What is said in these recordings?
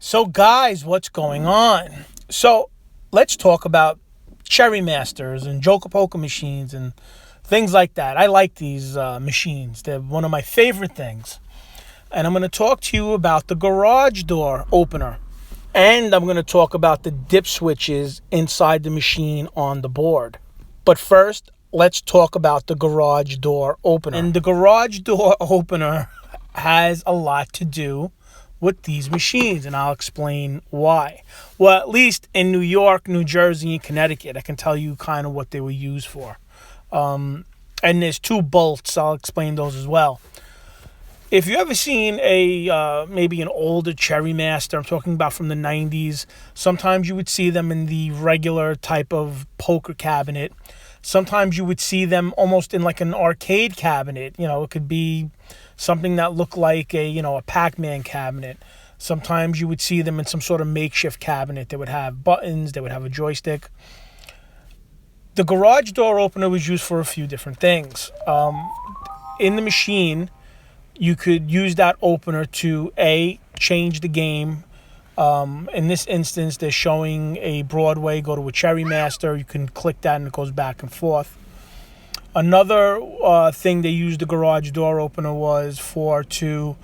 So, guys, what's going on? So, let's talk about Cherry Masters and Joker Poker machines and things like that. I like these machines, they're one of my favorite things. And I'm going to talk to you about the garage door opener. And I'm going to talk about the dip switches inside the machine on the board. But first, let's talk about the garage door opener. And the garage door opener has a lot to do with these machines, and I'll explain why. Well, at least in New York, New Jersey, and Connecticut, I can tell you kind of what they were used for. And there's two bolts. I'll explain those as well. If you ever seen a maybe an older Cherry Master, I'm talking about from the 90s, sometimes you would see them in the regular type of poker cabinet. Sometimes you would see them almost in like an arcade cabinet. You know, it could be something that looked like a Pac-Man cabinet. Sometimes you would see them in some sort of makeshift cabinet. They would have buttons, they would have a joystick. The garage door opener was used for a few different things. In the machine, you could use that opener to change the game. In this instance, they're showing a Broadway, go to a Cherry Master. You can click that and it goes back and forth. Another thing they used the garage door opener was to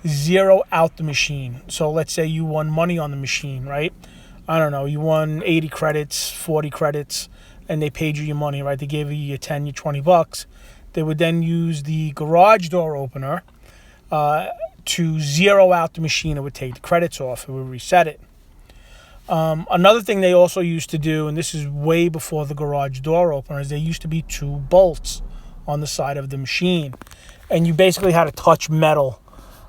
zero out the machine. So let's say you won money on the machine, right? I don't know, you won 80 credits, 40 credits, and they paid you your money, right? They gave you your 10, your $20. They would then use the garage door opener to zero out the machine. It would take the credits off. It would reset it. Another thing they also used to do, and this is way before the garage door opener, is there used to be two bolts on the side of the machine. And you basically had to touch metal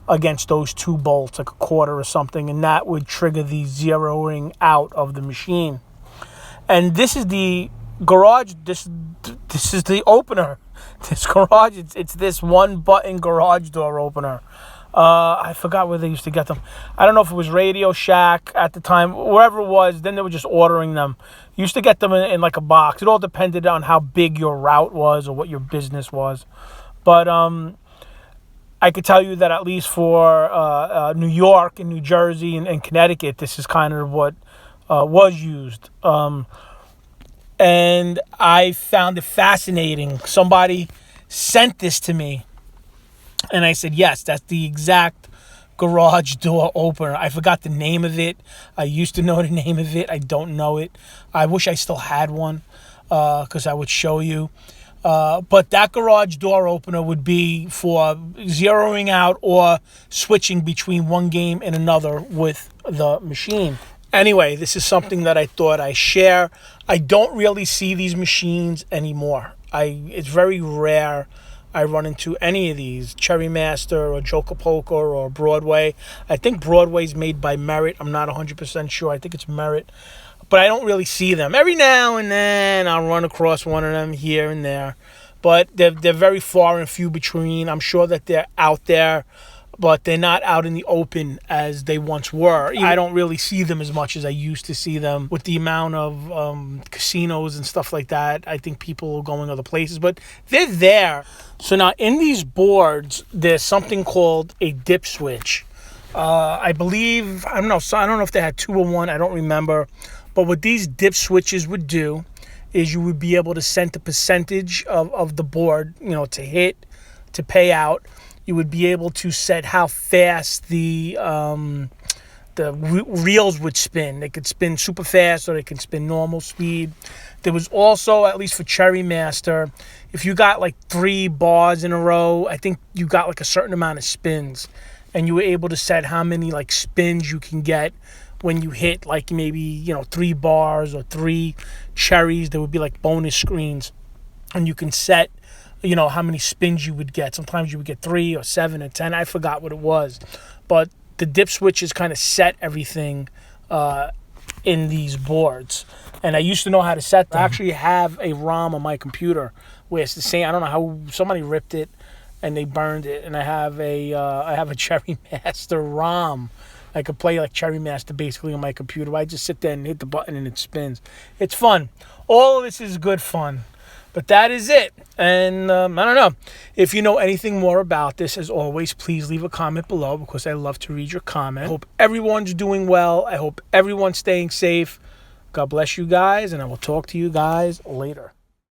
against those two bolts, like a quarter or something, and that would trigger the zeroing out of the machine. And this is the garage, this is the opener. This garage, it's this one button garage door opener. I forgot where they used to get them. I don't know if it was Radio Shack at the time, wherever it was. Then they were just ordering them. You used to get them in like a box. It all depended on how big your route was or what your business was. But I could tell you that at least for New York and New Jersey and Connecticut, this is kind of what was used. And I found it fascinating. Somebody sent this to me. And I said, yes, that's the exact garage door opener. I forgot the name of it. I used to know the name of it. I don't know it. I wish I still had one because I would show you. But that garage door opener would be for zeroing out or switching between one game and another with the machine. Anyway, this is something that I thought I'd share. I don't really see these machines anymore. It's very rare I run into any of these, Cherry Master or Joker Poker or Broadway. I think Broadway's made by Merit. I'm not 100% sure. I think it's Merit. But I don't really see them. Every now and then I'll run across one of them here and there. But they're very far and few between. I'm sure that they're out there, but they're not out in the open as they once were. I don't really see them as much as I used to see them with the amount of casinos and stuff like that. I think people are going other places, but they're there. So now in these boards, there's something called a dip switch. I believe, I don't know if they had two or one, I don't remember. But what these dip switches would do is you would be able to set a percentage of the board, to hit, to pay out. You would be able to set how fast the reels would spin. They could spin super fast or they could spin normal speed. There was also, at least for Cherry Master, if you got like 3 bars in a row, I think you got like a certain amount of spins. And you were able to set how many like spins you can get when you hit like maybe, 3 bars or 3 cherries. There would be like bonus screens. And you can set how many spins you would get. Sometimes you would get 3 or 7 or 10. I forgot what it was. But the dip switches kind of set everything in these boards. And I used to know how to set them. I actually have a ROM on my computer where it's the same. I don't know how somebody ripped it and they burned it. And I have a Cherry Master ROM. I could play like Cherry Master basically on my computer. I just sit there and hit the button and it spins. It's fun. All of this is good fun. But that is it. And I don't know. If you know anything more about this, as always, please leave a comment below because I love to read your comment. I hope everyone's doing well. I hope everyone's staying safe. God bless you guys, and I will talk to you guys later.